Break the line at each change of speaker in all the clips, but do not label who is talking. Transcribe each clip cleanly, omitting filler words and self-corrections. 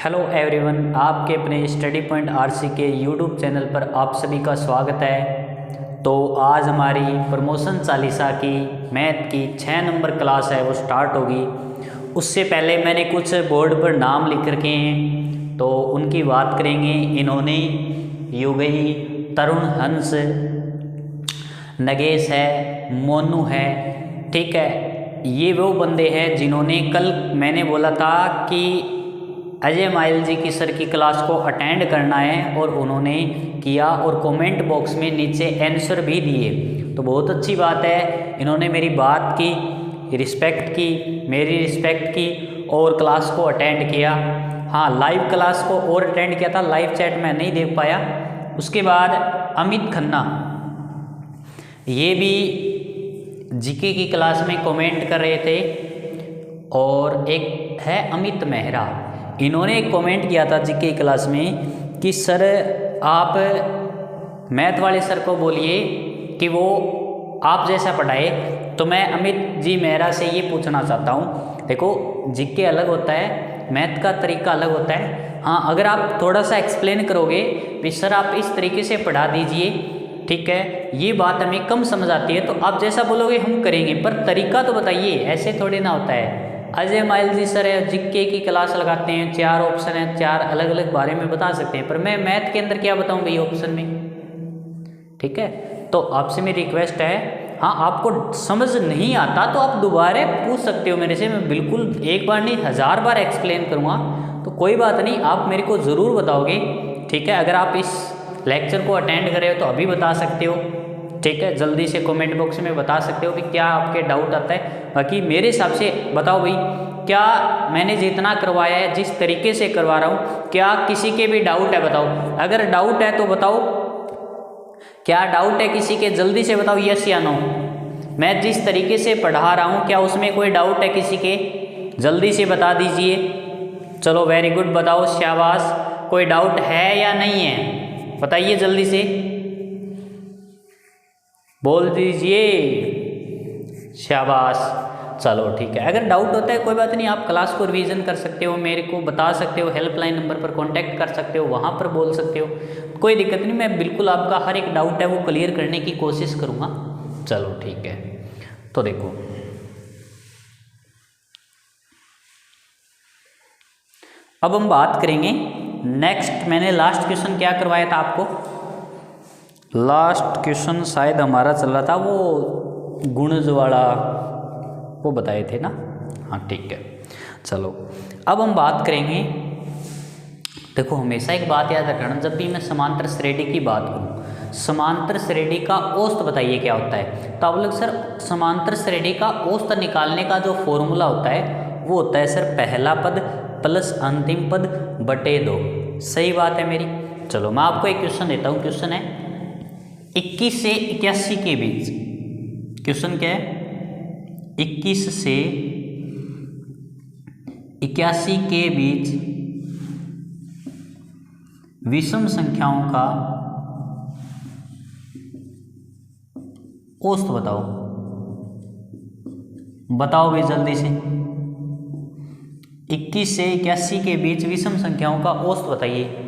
Hello everyone, आपके अपने study point RC के यूट्यूब चैनल पर आप सभी का स्वागत है। तो आज हमारी प्रमोशन चालीसा की मैथ की 6 नंबर क्लास है वो स्टार्ट होगी। उससे पहले मैंने कुछ बोर्ड पर नाम लिख रखे हैं तो उनकी बात करेंगे। इन्होंने युगई, तरुण हंस, नगेश है, मोनू है, ठीक है। ये वो बंदे हैं जिन्होंने कल मैंने बोला था कि अजय माइल जी की सर की क्लास को अटेंड करना है और उन्होंने किया और कमेंट बॉक्स में नीचे आंसर भी दिए। तो बहुत अच्छी बात है, इन्होंने मेरी बात की, रिस्पेक्ट की, मेरी रिस्पेक्ट की और क्लास को अटेंड किया। हाँ, लाइव क्लास को और अटेंड किया था, लाइव चैट मैं नहीं देख पाया। उसके बाद अमित खन्ना, ये भी जीके की क्लास में कमेंट कर रहे थे। और एक है अमित मेहरा, इन्होंने एक कमेंट किया था जीके क्लास में कि सर आप मैथ वाले सर को बोलिए कि वो आप जैसा पढ़ाए। तो मैं अमित जी मेहरा से ये पूछना चाहता हूँ, देखो जीके अलग होता है, मैथ का तरीका अलग होता है। हाँ, अगर आप थोड़ा सा एक्सप्लेन करोगे भी सर आप इस तरीके से पढ़ा दीजिए, ठीक है, ये बात हमें कम समझ आती है, तो आप जैसा बोलोगे हम करेंगे, पर तरीका तो बताइए, ऐसे थोड़ी ना होता है। अजय माइल जी सर है, जीके की क्लास लगाते हैं, 4 ऑप्शन है, 4 अलग अलग बारे में बता सकते हैं, पर मैं मैथ के अंदर क्या बताऊं भाई ऑप्शन में, ठीक है। तो आपसे मेरी रिक्वेस्ट है, हाँ आपको समझ नहीं आता तो आप दोबारा पूछ सकते हो मेरे से, मैं बिल्कुल एक बार नहीं 1000 बार एक्सप्लेन करूँगा, तो कोई बात नहीं, आप मेरे को ज़रूर बताओगे, ठीक है। अगर आप इस लेक्चर को अटेंड कर रहे हो तो अभी बता सकते हो, ठीक है, जल्दी से कमेंट बॉक्स में बता सकते हो कि क्या आपके डाउट आता है। बाकी मेरे हिसाब से बताओ भाई, क्या मैंने जितना करवाया है, जिस तरीके से करवा रहा हूँ, क्या किसी के भी डाउट है बताओ। अगर डाउट है तो बताओ, क्या डाउट है किसी के, जल्दी से बताओ यस या नो। मैं जिस तरीके से पढ़ा रहा हूँ क्या उसमें कोई डाउट है किसी के, जल्दी से बता दीजिए। चलो वेरी गुड, बताओ, शाबाश। कोई डाउट है या नहीं है बताइए, जल्दी से बोल दीजिए, शाबाश। चलो ठीक है, अगर डाउट होता है कोई बात नहीं, आप क्लास को रिवीजन कर सकते हो, मेरे को बता सकते हो, हेल्पलाइन नंबर पर कांटेक्ट कर सकते हो, वहाँ पर बोल सकते हो, कोई दिक्कत नहीं, मैं बिल्कुल आपका हर एक डाउट है वो क्लियर करने की कोशिश करूँगा। चलो ठीक है, तो देखो अब हम बात करेंगे नेक्स्ट। मैंने लास्ट क्वेश्चन क्या करवाया था आपको, लास्ट क्वेश्चन शायद हमारा चल रहा था वो गुणज वाला, वो बताए थे ना। हाँ ठीक है, चलो अब हम बात करेंगे। देखो हमेशा एक बात याद रखना, जब भी मैं समांतर श्रेणी की बात करूँ, समांतर श्रेणी का औसत बताइए क्या होता है। तो आप लोग सर समांतर श्रेणी का औसत निकालने का जो फॉर्मूला होता है वो होता है सर पहला पद प्लस अंतिम पद बटे 2। सही बात है मेरी। चलो मैं आपको एक क्वेश्चन देता हूँ, क्वेश्चन है 21 से 81 के बीच, क्वेश्चन क्या है, 21 से 81 के बीच विषम संख्याओं का औसत बताओ। बताओ भाई जल्दी से, 21 से 81 के बीच विषम संख्याओं का औसत बताइए।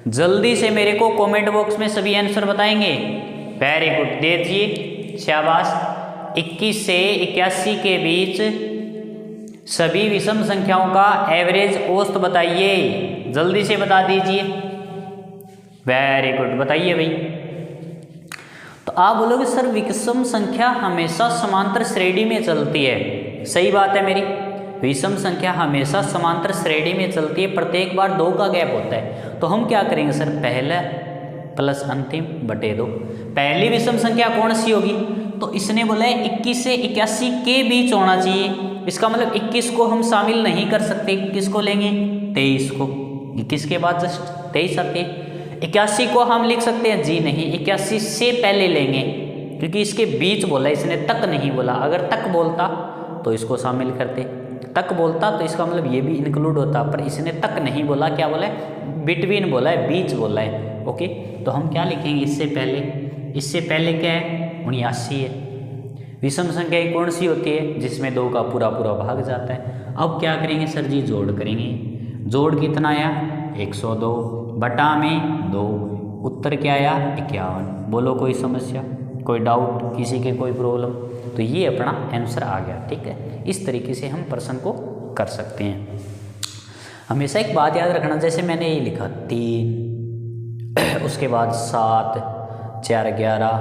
जल्दी से मेरे को कमेंट बॉक्स में सभी आंसर बताएंगे। वेरी गुड, दे दीजिए, शाबाश। 21 से 81 के बीच सभी विषम संख्याओं का एवरेज औसत बताइए, जल्दी से बता दीजिए। वेरी गुड, बताइए भाई। तो आप बोलोगे सर विषम संख्या हमेशा समांतर श्रेणी में चलती है। सही बात है मेरी, विषम संख्या हमेशा समांतर श्रेणी में चलती है, प्रत्येक बार 2 का गैप होता है। तो हम क्या करेंगे सर, पहला प्लस अंतिम बटे 2। पहली विषम संख्या कौन सी होगी, तो इसने बोला है 21 से 81 के बीच होना चाहिए। इसका मतलब 21 को हम शामिल नहीं कर सकते, किसको लेंगे, 23 को। 21 के बाद जस्ट 23 आते हैं। 81 को हम लिख सकते हैं, जी नहीं, 81 से पहले लेंगे, क्योंकि इसके बीच बोला, इसने तक नहीं बोला। अगर तक बोलता तो इसको शामिल करते, तक बोलता तो इसका मतलब ये भी इंक्लूड होता, पर इसने तक नहीं बोला, क्या बोला है, बिटवीन बोला है, बीच बोला है। ओके, तो हम क्या लिखेंगे इससे पहले, इससे पहले क्या है, 79 है। विषम संख्या कौन सी होती है, जिसमें 2 का पूरा पूरा भाग जाता है। अब क्या करेंगे सर जी, जोड़ करेंगे। जोड़ कितना आया 102 बटा में 2, उत्तर क्या आया 51। बोलो कोई समस्या, कोई डाउट, किसी के कोई प्रॉब्लम? तो ये अपना आंसर आ गया। ठीक है, इस तरीके से हम प्रश्न को कर सकते हैं। हमेशा एक बात याद रखना, जैसे मैंने ये लिखा 3 उसके बाद 7, 4 11,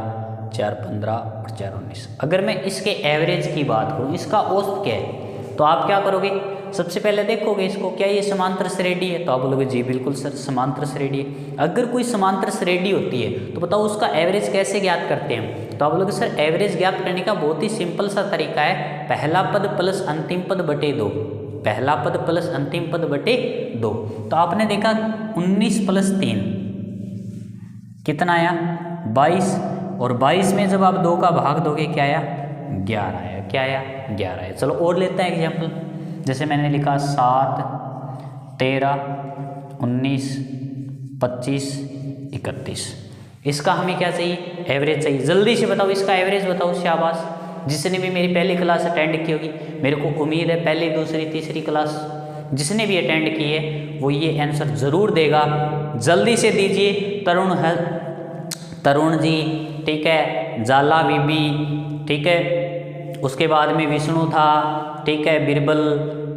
4 15 और 4 19। अगर मैं इसके एवरेज की बात करूँ, इसका औसत क्या है, तो आप क्या करोगे? सबसे पहले देखोगे इसको, क्या ये समांतर श्रेणी है? तो आप बोलोगे जी बिल्कुल सर समांतर श्रेणी है। अगर कोई समांतर श्रेणी होती है तो बताओ उसका एवरेज कैसे ज्ञात करते हैं? तो आप बोलोगे सर एवरेज ज्ञात करने का बहुत ही सिंपल सा तरीका है, पहला पद प्लस अंतिम पद बटे 2, पहला पद प्लस अंतिम पद बटे 2। तो आपने देखा 19 प्लस 3 कितना आया 22, और 22 में जब आप 2 का भाग दोगे क्या आया 11 आया। क्या आया 11 आया। चलो और लेते हैं एग्जाम्पल, जैसे मैंने लिखा 7, 13, 19, 25, 31। इसका हमें क्या चाहिए? एवरेज चाहिए। जल्दी से बताओ इसका एवरेज बताओ, शाबाश। जिसने भी मेरी पहली क्लास अटेंड की होगी, मेरे को उम्मीद है पहली दूसरी तीसरी क्लास जिसने भी अटेंड की है वो ये आंसर ज़रूर देगा। जल्दी से दीजिए। तरुण जी, ठीक है, जाला बीबी, ठीक है, उसके बाद में विष्णु था, ठीक है, बिरबल,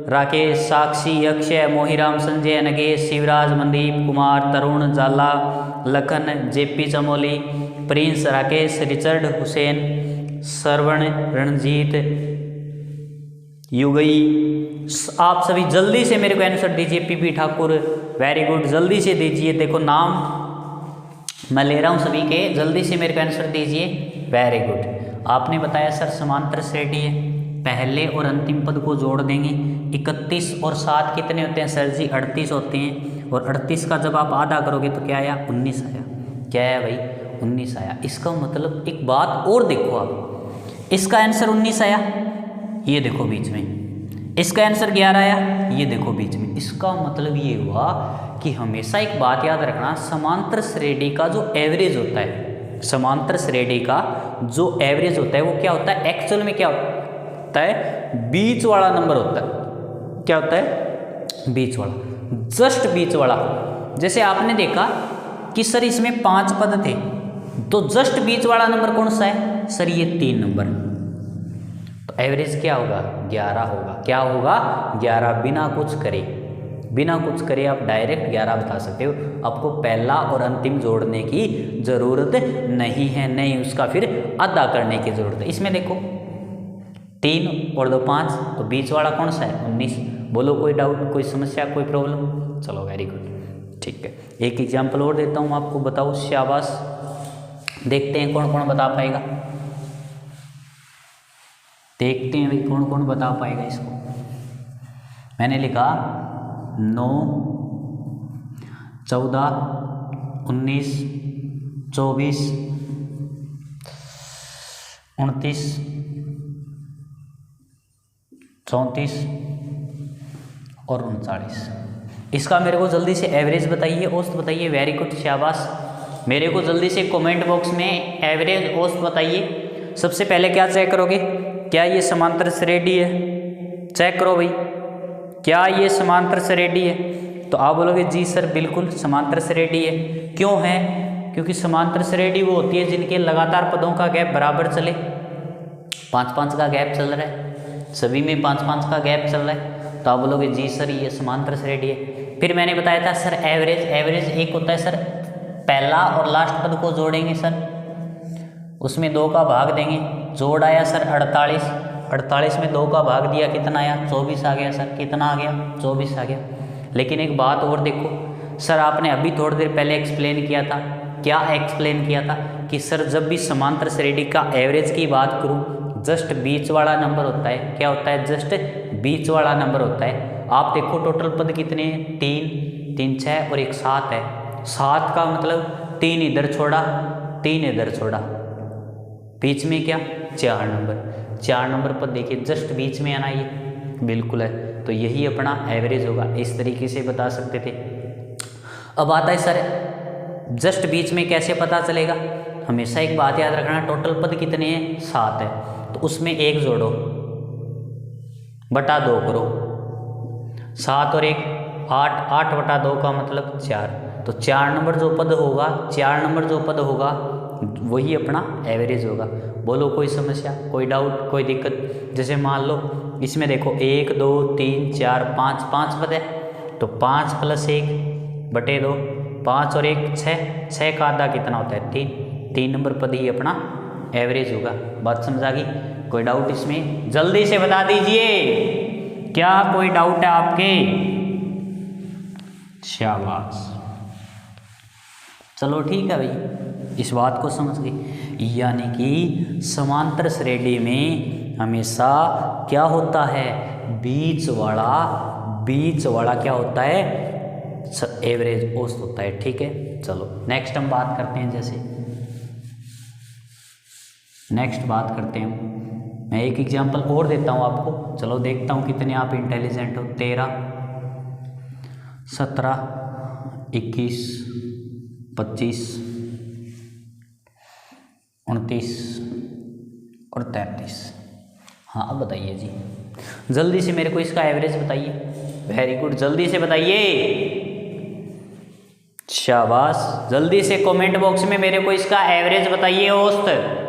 राकेश, साक्षी, Akshay, मोहिराम, Sanjay, Nagesh, Shivraj, Mandeep Kumar, Tarun, Jala, Lakhan, JP Chamoli, Prince, Rakesh, Richard, Hussain, Shravan, Ranjit, Yugai. आप सभी जल्दी से मेरे को आंसर दीजिए। पीपी ठाकुर, वेरी गुड, जल्दी से दीजिए। देखो नाम मैं ले रहा हूँ सभी के, जल्दी से मेरे को आंसर दीजिए। Very good. आपने बताया सर समांतर श्रेणी है, पहले और अंतिम पद को जोड़ देंगे। 31 और 7 कितने होते हैं सर जी? 38 होते हैं। और 38 का जब आप आधा करोगे तो क्या आया 19 आया। क्या है भाई 19 आया। इसका मतलब एक बात और देखो आप, इसका आंसर 19 आया, ये देखो बीच में, इसका आंसर 11 आया, ये देखो बीच में। इसका मतलब ये हुआ कि हमेशा एक बात याद रखना, समांतर श्रेणी का जो एवरेज होता है, समांतर श्रेणी का जो एवरेज होता है वो क्या होता है? एक्चुअल में क्या होता है? बीच वाला नंबर होता है। क्या होता है? बीच वाला, जस्ट बीच वाला। जैसे आपने देखा कि सर इसमें 5 पद थे, तो जस्ट बीच वाला नंबर कौन सा है सर? ये 3 नंबर। तो एवरेज क्या होगा? 11 होगा। क्या होगा? 11। बिना कुछ करे, बिना कुछ करे आप डायरेक्ट 11 बता सकते हो। आपको पहला और अंतिम जोड़ने की जरूरत नहीं है, नहीं उसका फिर आधा करने की जरूरत है। इसमें देखो 3 और 2 5, तो बीच वाला कौन सा है? 19। बोलो कोई डाउट, कोई समस्या, कोई प्रॉब्लम? चलो वेरी गुड, ठीक है। एक एग्जाम्पल और देता हूँ आपको, बताओ, शाबाश। देखते हैं कौन कौन बता पाएगा, देखते हैं भाई कौन कौन बता पाएगा इसको। मैंने लिखा 9, 14, 19, 24, 29, 34 और 39। इसका मेरे को जल्दी से एवरेज बताइए, औसत बताइए। वेरी गुड, शाबाश। मेरे को जल्दी से कमेंट बॉक्स में एवरेज औसत बताइए। सबसे पहले क्या चेक करोगे? क्या ये समांतर श्रेणी है? चेक करो भाई, क्या ये समांतर श्रेणी है? तो आप बोलोगे जी सर बिल्कुल समांतर श्रेणी है। क्यों है? क्योंकि समांतर श्रेणी वो होती है जिनके लगातार पदों का गैप बराबर चले। 5-5 का गैप चल रहा है, सभी में 5-5 का गैप चल रहा है, तो आप बोलोगे जी सर ये समांतर श्रेणी है। फिर मैंने बताया था सर एवरेज, एवरेज एक होता है सर पहला और लास्ट पद को जोड़ेंगे सर, उसमें 2 का भाग देंगे। जोड़ आया सर 48, 48 में 2 का भाग दिया, कितना आया? 24 आ गया सर। कितना आ गया? 24 आ गया। लेकिन एक बात और देखो सर, आपने अभी थोड़ी देर पहले एक्सप्लेन किया था। क्या एक्सप्लेन किया था? कि सर जब भी समांतर श्रेणी का एवरेज की बात करूं, जस्ट बीच वाला नंबर होता है। क्या होता है? जस्ट बीच वाला नंबर होता है। आप देखो टोटल पद कितने हैं? 3, 6 और 1 7 है। 7 का मतलब 3 इधर छोड़ा, 3 इधर छोड़ा, बीच में क्या? 4 नंबर। 4 नंबर पद देखिए जस्ट बीच में आना, ये बिल्कुल है। तो यही अपना एवरेज होगा। इस तरीके से बता सकते थे। अब आता है सर जस्ट बीच में कैसे पता चलेगा? हमेशा एक बात याद रखना, टोटल पद कितने हैं? 7 है, तो उसमें 1 जोड़ो, बटा 2 करो। 7 और 1 8, 8/2 का मतलब 4, तो 4 नंबर जो पद होगा, 4 नंबर जो पद होगा वही अपना एवरेज होगा। बोलो कोई समस्या, कोई डाउट, कोई दिक्कत? जैसे मान लो इसमें देखो 1 2 3 4 5, 5 पद है, तो 5 + 1/2, 5 और 1 6, 6 का आधा कितना होता है 3, 3 नंबर पद ही अपना एवरेज होगा। बात समझ आ गई? कोई डाउट इसमें? जल्दी से बता दीजिए, क्या कोई डाउट है आपके? शाबाश, चलो ठीक है भाई, इस बात को समझ गए। यानी कि समांतर श्रेणी में हमेशा क्या होता है, बीच वाला क्या होता है, एवरेज औसत होता है। ठीक है, चलो नेक्स्ट हम बात करते हैं। जैसे नेक्स्ट बात करते हैं, मैं एक एग्जांपल और देता हूँ आपको, चलो देखता हूँ कितने आप इंटेलिजेंट हो। 13, 17, 21, 25, 29 और 33। हाँ, अब बताइए जी, जल्दी से मेरे को इसका एवरेज बताइए। वेरी गुड, जल्दी से बताइए, शाबाश। जल्दी से कमेंट बॉक्स में मेरे को इसका एवरेज बताइए औसत।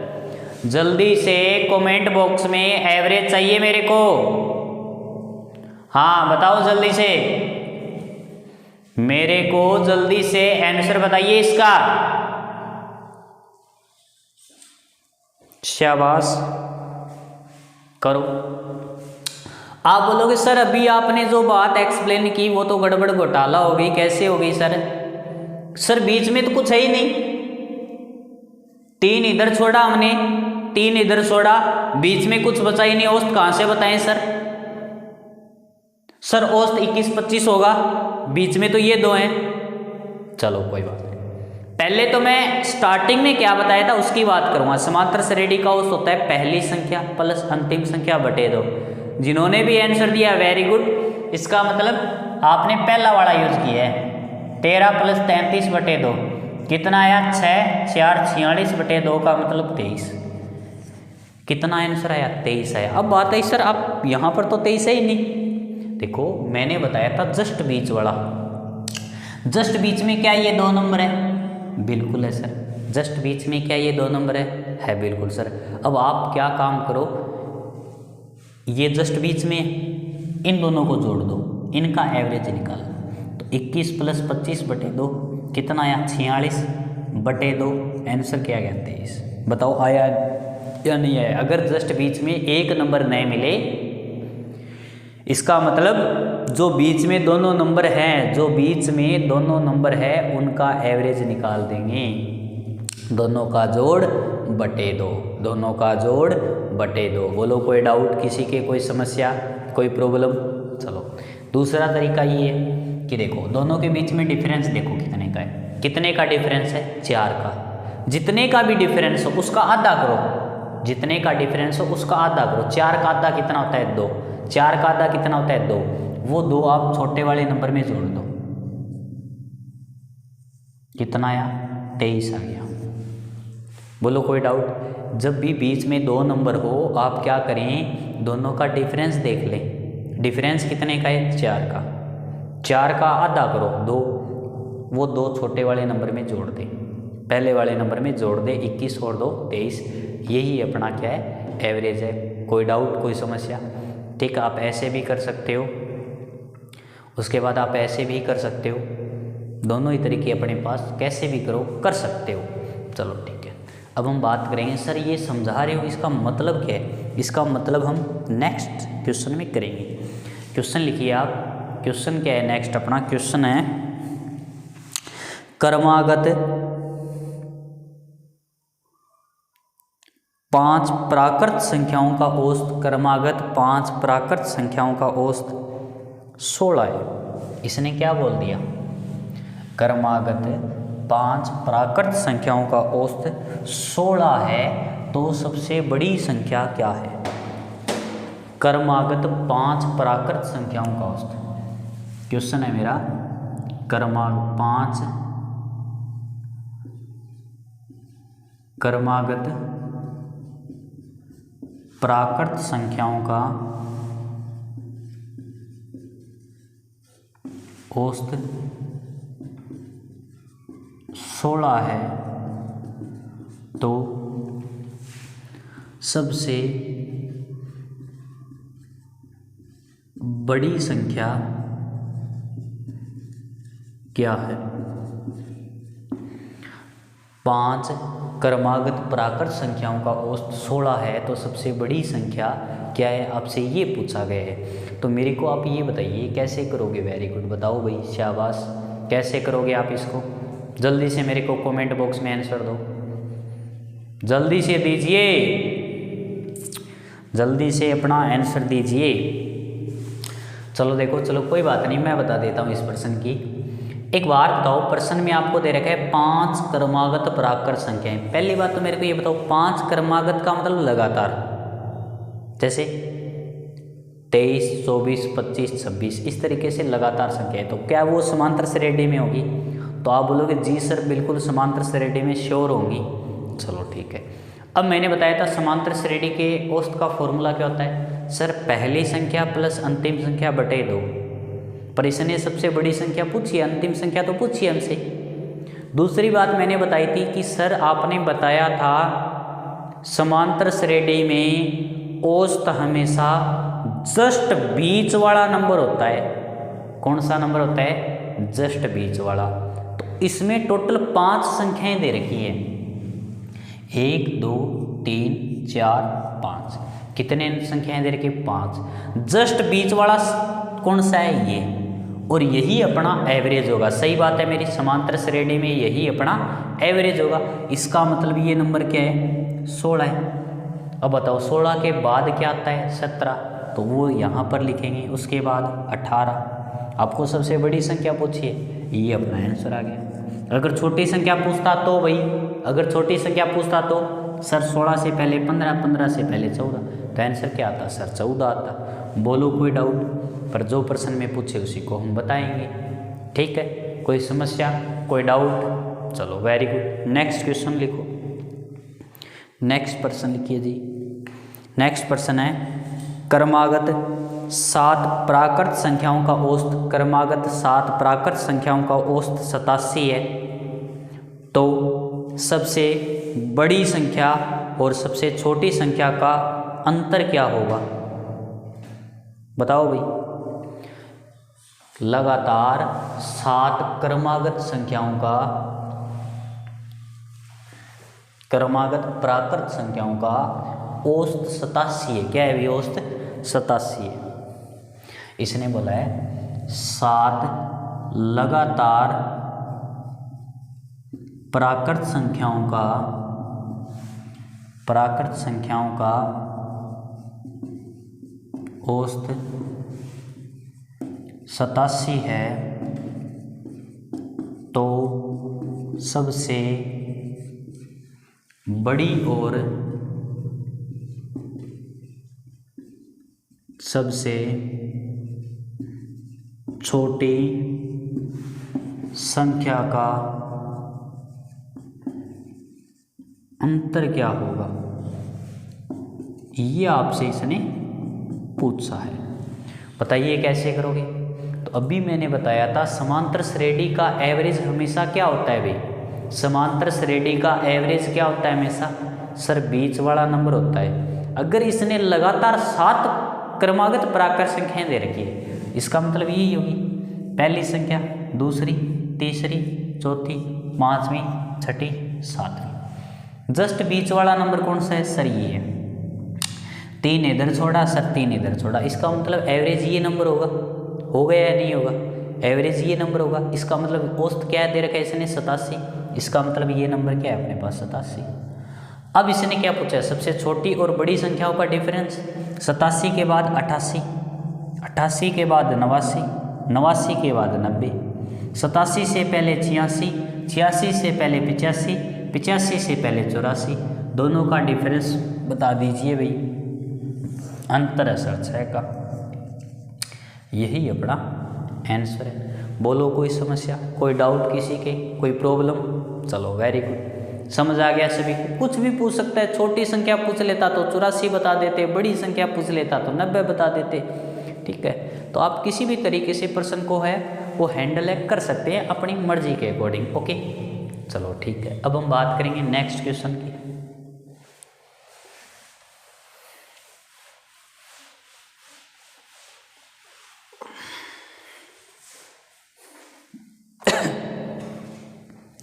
जल्दी से कमेंट बॉक्स में एवरेज चाहिए मेरे को। हाँ बताओ जल्दी से, मेरे को जल्दी से आंसर बताइए इसका। शाबाश, करो। आप बोलोगे सर अभी आपने जो बात एक्सप्लेन की वो तो गड़बड़ घोटाला हो गई, कैसे हो गई सर? सर बीच में तो कुछ है ही नहीं, 3 इधर छोड़ा हमने, 3 इधर छोड़ा, बीच में कुछ बचा ही नहीं, औसत कहां से बताएं सर? सर औसत 21 25 होगा, बीच में तो ये 2 हैं। चलो कोई बात नहीं, पहले तो मैं स्टार्टिंग में क्या बताया था उसकी बात करूंगा। समांतर श्रेणी का औसत होता है पहली संख्या प्लस अंतिम संख्या बटे 2। जिन्होंने भी आंसर दिया वेरी गुड, इसका मतलब आपने पहला वाला यूज किया है। 13 + 33 बटे 2 कितना आया? 6, 4 46/2 का मतलब 23। कितना आंसर आया? 23 आया। अब बात है सर आप यहाँ पर तो 23 है ही नहीं। देखो मैंने बताया था जस्ट बीच वाला, जस्ट बीच में क्या ये 2 नंबर है? बिल्कुल है सर। जस्ट बीच में क्या ये 2 नंबर है बिल्कुल सर। अब आप क्या काम करो, ये जस्ट बीच में इन दोनों को जोड़ दो, इनका एवरेज निकाल। तो 21 + 25/2 कितना आया? 46/2। आंसर क्या गया? 23। बताओ आया या नहीं आया? अगर जस्ट बीच में एक नंबर नहीं मिले, इसका मतलब जो बीच में दोनों नंबर हैं, जो बीच में दोनों नंबर है उनका एवरेज निकाल देंगे। दोनों का जोड़ बटे 2, दोनों का जोड़ बटे 2। बोलो कोई डाउट किसी के, कोई समस्या, कोई प्रॉब्लम? चलो दूसरा तरीका ये है कि देखो दोनों के बीच में डिफरेंस देखो कितने का है। कितने का डिफरेंस है? 4 का। जितने का भी डिफरेंस हो उसका आधा करो, जितने का डिफरेंस हो उसका आधा करो। 4 का आधा कितना होता है? 2। 4 का आधा कितना होता है? 2। वो 2 आप छोटे वाले नंबर में जोड़ दो, कितना आया? 23 आ गया। बोलो कोई डाउट? जब भी बीच में 2 नंबर हो आप क्या करें, दोनों का डिफरेंस देख लें। डिफरेंस कितने का है? 4 का। 4 का आधा करो 2, वो 2 छोटे वाले नंबर में जोड़ दे, पहले वाले नंबर में जोड़ दे। 21 और 2 23। यही अपना क्या है? एवरेज है। कोई डाउट, कोई समस्या? ठीक, आप ऐसे भी कर सकते हो, उसके बाद आप ऐसे भी कर सकते हो, दोनों ही तरीके अपने पास, कैसे भी करो कर सकते हो। चलो ठीक है, अब हम बात करेंगे सर ये समझा रहे हो इसका मतलब क्या है? इसका मतलब हम नेक्स्ट क्वेश्चन में करेंगे। क्वेश्चन लिखिए आप, क्वेश्चन क्या है नेक्स्ट? अपना क्वेश्चन है क्रमागत 5 प्राकृत संख्याओं का औसत। क्रमागत 5 प्राकृत संख्याओं का औसत 16 है। इसने क्या बोल दिया? क्रमागत 5 प्राकृत संख्याओं का औसत 16 है, तो सबसे बड़ी संख्या क्या है? क्रमागत 5 प्राकृत संख्याओं का औसत क्वेश्चन है मेरा। क्रमागत प्राकृत संख्याओं का औसत 16 है तो सबसे बड़ी संख्या क्या है? 5 क्रमागत प्राकृत संख्याओं का औसत 16 है तो सबसे बड़ी संख्या क्या है, आपसे ये पूछा गया है। तो मेरे को आप ये बताइए कैसे करोगे? वेरी गुड, बताओ भाई, शाबाश। कैसे करोगे आप इसको? जल्दी से मेरे को कमेंट बॉक्स में आंसर दो, जल्दी से दीजिए, जल्दी से अपना आंसर दीजिए। चलो देखो, चलो कोई बात नहीं, मैं बता देता हूँ इस प्रश्न की। एक बार बताओ, प्रश्न में आपको दे रखा है 5 क्रमागत प्राकृत संख्याएं। पहली बात तो मेरे को ये बताओ, 5 क्रमागत का मतलब लगातार, जैसे 23, 24, 25, 26 इस तरीके से लगातार संख्याएं, तो क्या वो समांतर श्रेणी में होगी? तो आप बोलोगे जी सर बिल्कुल समांतर श्रेणी में श्योर होंगी। चलो ठीक है। अब मैंने बताया था समांतर श्रेणी के औसत का फॉर्मूला क्या होता है सर, पहली संख्या प्लस अंतिम संख्या बटे 2। पर इसने सबसे बड़ी संख्या पूछी है, अंतिम संख्या तो पूछी है हमसे। दूसरी बात मैंने बताई थी कि सर आपने बताया था समांतर श्रेणी में औसत हमेशा जस्ट बीच वाला नंबर होता है। कौन सा नंबर होता है? जस्ट बीच वाला। तो इसमें टोटल 5 संख्याएं दे रखी है, 1, 2, 3, 4, 5। कितने संख्याएं दे रखी? 5। जस्ट बीच वाला कौन सा है? ये। और यही अपना एवरेज होगा। सही बात है मेरी, समांतर श्रेणी में यही अपना एवरेज होगा। इसका मतलब ये नंबर क्या है? 16 है। अब बताओ 16 के बाद क्या आता है? 17। तो वो यहाँ पर लिखेंगे। उसके बाद 18। आपको सबसे बड़ी संख्या पूछिए, ये अपना आंसर आ गया। अगर छोटी संख्या पूछता तो भाई, अगर छोटी संख्या पूछता तो सर 16 से पहले 15, 15 से पहले 14, तो आंसर क्या आता? सर 14 आता। बोलो कोई डाउट? पर जो प्रश्न में पूछे उसी को हम बताएंगे। ठीक है, कोई समस्या, कोई डाउट? चलो वेरी गुड। नेक्स्ट क्वेश्चन लिखो, नेक्स्ट प्रश्न लिखिए जी। नेक्स्ट प्रश्न है क्रमागत 7 प्राकृत संख्याओं का औसत, क्रमागत 7 प्राकृत संख्याओं का औसत 87 है तो सबसे बड़ी संख्या और सबसे छोटी संख्या का अंतर क्या होगा? बताओ भाई। लगातार 7 क्रमागत संख्याओं का, क्रमागत प्राकृत संख्याओं का औसत 87 है। क्या है भी? औसत 87 है। इसने बोला है 7 लगातार प्राकृत संख्याओं का, प्राकृत संख्याओं का औसत 87 है तो सबसे बड़ी और सबसे छोटी संख्या का अंतर क्या होगा? ये आपसे इसने पूछा है। बताइए कैसे करोगे? तो अभी मैंने बताया था समांतर श्रेणी का एवरेज हमेशा क्या होता है भाई? समांतर श्रेणी का एवरेज क्या होता है हमेशा? सर बीच वाला नंबर होता है। अगर इसने लगातार 7 क्रमागत प्राकृत संख्याएं दे रखी है, इसका मतलब यही होगी पहली संख्या, दूसरी, तीसरी, चौथी, 5वीं, 6ठी, 7वीं। जस्ट बीच वाला नंबर कौन सा है? सर ये है। 3 इधर छोड़ा, सर 3 इधर छोड़ा, इसका मतलब एवरेज ये नंबर होगा। हो गया या नहीं होगा? एवरेज ये नंबर होगा। इसका मतलब औसत क्या दे रखा है इसने? 87। इसका मतलब ये नंबर क्या है अपने पास? 87। अब इसने क्या पूछा है? सबसे छोटी और बड़ी संख्याओं का डिफरेंस। 87 के बाद 88, 88 के बाद 89, 89 के बाद 90, 87 से पहले 86, 86 से पहले 85, 85 से पहले 84। दोनों का डिफरेंस बता दीजिए भाई। अंतर है सर 6 का। यही अपना आंसर है। बोलो कोई समस्या, कोई डाउट किसी के, कोई प्रॉब्लम? चलो वेरी गुड, समझ आ गया सभी को। कुछ भी पूछ सकता है। छोटी संख्या पूछ लेता तो 84 बता देते, बड़ी संख्या पूछ लेता तो 90 बता देते। ठीक है, तो आप किसी भी तरीके से प्रश्न को है वो हैंडल है, कर सकते हैं अपनी मर्जी के अकॉर्डिंग। ओके चलो ठीक है, अब हम बात करेंगे नेक्स्ट क्वेश्चन की।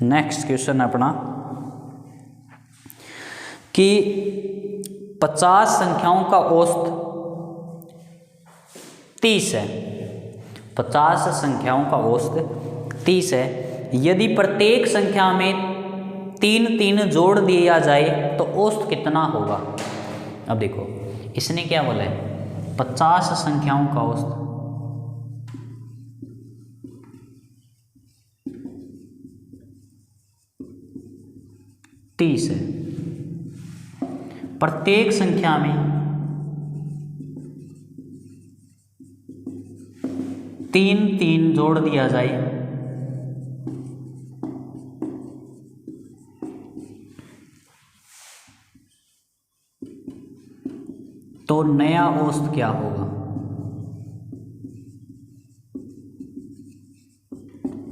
नेक्स्ट क्वेश्चन अपना कि 50 संख्याओं का औसत 30 है। 50 संख्याओं का औसत 30 है। यदि प्रत्येक संख्या में 3 जोड़ दिया जाए तो औसत कितना होगा। अब देखो इसने क्या बोला है, 50 संख्याओं का औसत 30 है। प्रत्येक संख्या में 3 जोड़ दिया जाए तो नया औसत क्या होगा।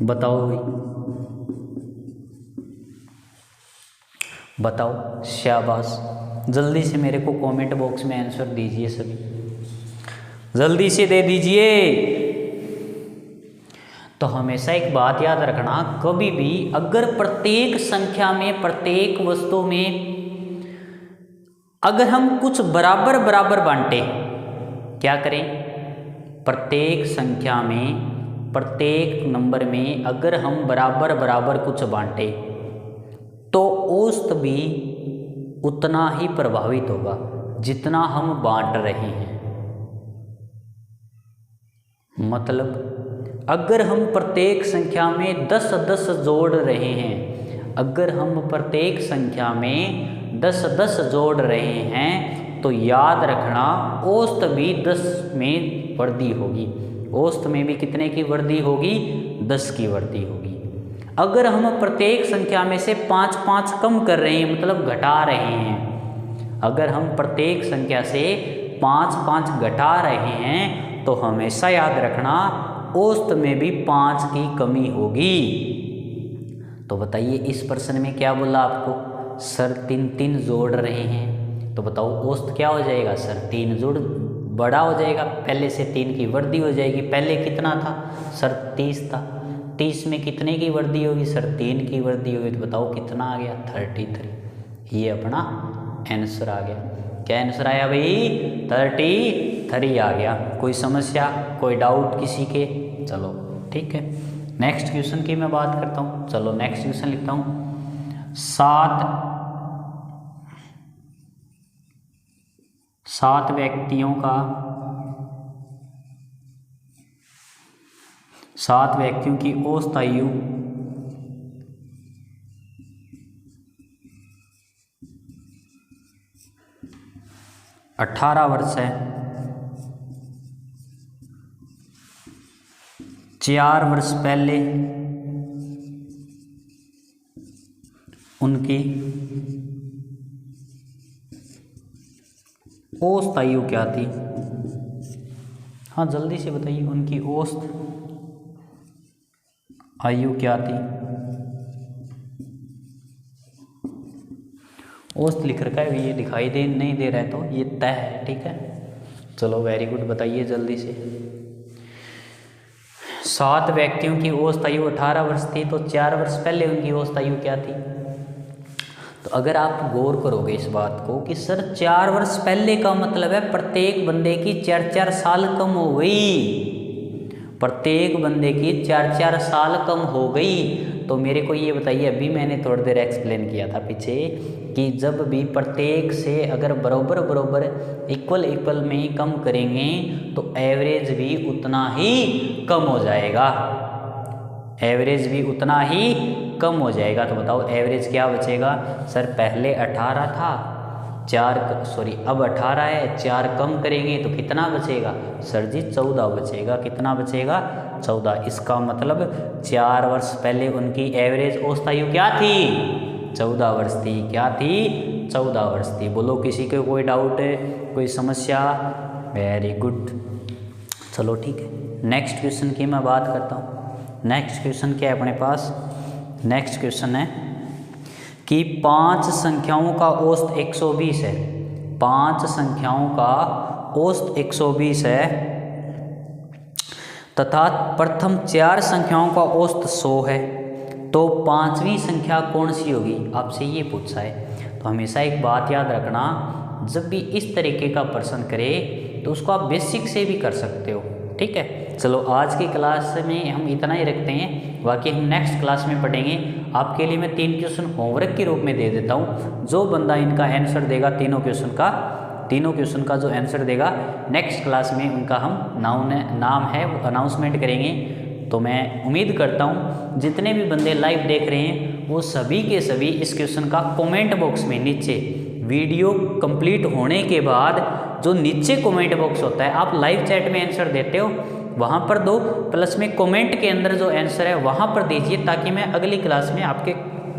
बताओ भाई, बताओ, शाबाश, जल्दी से मेरे को कमेंट बॉक्स में आंसर दीजिए, सभी जल्दी से दे दीजिए। तो हमेशा एक बात याद रखना, कभी भी अगर प्रत्येक संख्या में, प्रत्येक वस्तु में अगर हम कुछ बराबर बराबर बांटे, क्या करें, प्रत्येक संख्या में, प्रत्येक नंबर में अगर हम बराबर बराबर कुछ बांटे तो औसत भी उतना ही प्रभावित होगा जितना हम बांट रहे हैं। मतलब अगर हम प्रत्येक संख्या में 10 जोड़ रहे हैं, अगर हम प्रत्येक संख्या में 10 जोड़ रहे हैं तो याद रखना औसत भी 10 में वृद्धि होगी। औसत में भी कितने की वृद्धि होगी, 10 की वृद्धि होगी। अगर हम प्रत्येक संख्या में से 5 कम कर रहे हैं, मतलब घटा रहे हैं, अगर हम प्रत्येक संख्या से 5 घटा रहे हैं तो हमेशा याद रखना औसत में भी 5 की कमी होगी। तो बताइए इस प्रश्न में क्या बोला आपको, सर 3 जोड़ रहे हैं, तो बताओ औसत क्या हो जाएगा सर, 3 जोड़ बड़ा हो जाएगा, पहले से 3 की वृद्धि हो जाएगी। पहले कितना था सर, 30 था, 30 में कितने की वृद्धि होगी सर, 3 की वृद्धि होगी। तो बताओ कितना आ गया, 33। ये अपना आंसर आ गया। क्या आंसर आया भाई, 33 आ गया। कोई समस्या, कोई डाउट किसी के। चलो ठीक है, नेक्स्ट क्वेश्चन की मैं बात करता हूँ। चलो नेक्स्ट क्वेश्चन लिखता हूँ। 7 व्यक्तियों का, 7 व्यक्तियों की औसत आयु 18 वर्ष है। 4 वर्ष पहले उनकी औसत आयु क्या थी। हाँ जल्दी से बताइए, उनकी औसत आयु क्या थी। औसत लिख रखा है, ये दिखाई दे नहीं दे रहा है तो ये तय है, ठीक है। चलो वेरी गुड, बताइए जल्दी से। 7 व्यक्तियों की औसत आयु 18 वर्ष थी, तो 4 वर्ष पहले उनकी औसत आयु क्या थी। तो अगर आप गौर करोगे इस बात को कि सर 4 वर्ष पहले का मतलब है प्रत्येक बंदे की 4 साल कम हो गई, प्रत्येक बंदे की 4 साल कम हो गई। तो मेरे को ये बताइए, अभी मैंने थोड़ी देर एक्सप्लेन किया था पीछे कि जब भी प्रत्येक से अगर बराबर इक्वल में कम करेंगे तो एवरेज भी उतना ही कम हो जाएगा, एवरेज भी उतना ही कम हो जाएगा। तो बताओ एवरेज क्या बचेगा सर, पहले 18 था, अब 18 है, 4 कम करेंगे तो कितना बचेगा सर जी, 14 बचेगा। कितना बचेगा, 14। इसका मतलब 4 वर्ष पहले उनकी एवरेज औसत आयु क्या थी, 14 वर्ष थी। क्या थी, 14 वर्ष थी। बोलो किसी को कोई डाउट है, कोई समस्या। वेरी गुड, चलो ठीक है, नेक्स्ट क्वेश्चन की मैं बात करता हूँ। नेक्स्ट क्वेश्चन क्या है अपने पास? नेक्स्ट क्वेश्चन है कि 5 संख्याओं का औसत 120 है। 5 संख्याओं का औसत 120 है तथा प्रथम 4 संख्याओं का औसत 100 है, तो 5वीं संख्या कौन सी होगी? आपसे ये पूछा है। तो हमेशा एक बात याद रखना, जब भी इस तरीके का प्रश्न करे तो उसको आप बेसिक से भी कर सकते हो, ठीक है। चलो आज की क्लास में हम इतना ही रखते हैं, बाकी हम नेक्स्ट क्लास में पढ़ेंगे। आपके लिए मैं 3 क्वेश्चन होमवर्क के रूप में दे देता हूँ। जो बंदा इनका आंसर देगा तीनों क्वेश्चन का जो आंसर देगा, नेक्स्ट क्लास में उनका हम नाम है वो अनाउंसमेंट करेंगे। तो मैं उम्मीद करता हूँ जितने भी बंदे लाइव देख रहे हैं वो सभी के सभी इस क्वेश्चन का कमेंट बॉक्स में नीचे वीडियो कंप्लीट होने के बाद जो नीचे कमेंट बॉक्स होता है, आप लाइव चैट में आंसर देते हो वहाँ पर दो, प्लस में कमेंट के अंदर जो आंसर है वहाँ पर दीजिए, ताकि मैं अगली क्लास में आपके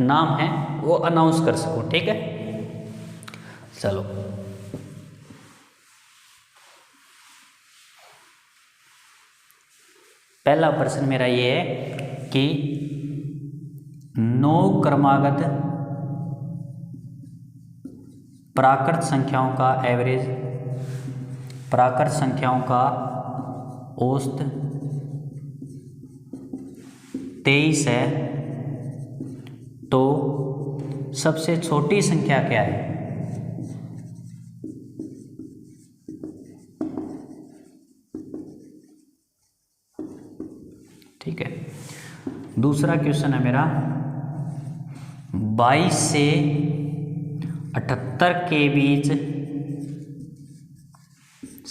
नाम है वो अनाउंस कर सकूँ, ठीक है। चलो पहला प्रश्न मेरा ये है कि 9 क्रमागत प्राकृत संख्याओं का एवरेज, प्राकृत संख्याओं का औसत 23 है, तो सबसे छोटी संख्या क्या है? ठीक है। दूसरा क्वेश्चन है मेरा 22 से 78 के बीच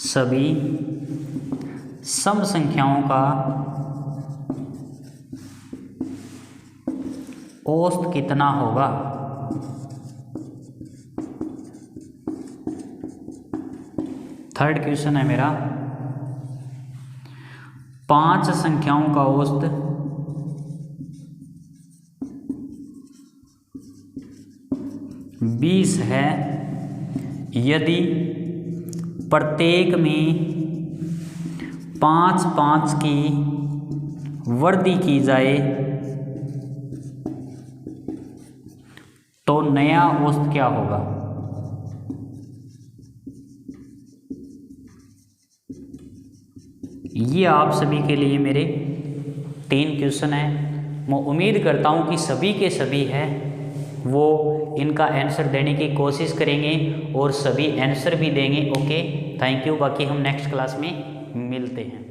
सभी सम संख्याओं का औसत कितना होगा? थर्ड क्वेश्चन है मेरा 5 संख्याओं का औसत 20 है, यदि प्रत्येक में 5-5 की वृद्धि की जाए तो नया औसत क्या होगा? ये आप सभी के लिए मेरे 3 क्वेश्चन हैं। मैं उम्मीद करता हूँ कि सभी के सभी है वो इनका आंसर देने की कोशिश करेंगे और सभी आंसर भी देंगे। Okay, thank you. बाकी हम नेक्स्ट क्लास में मिलते हैं।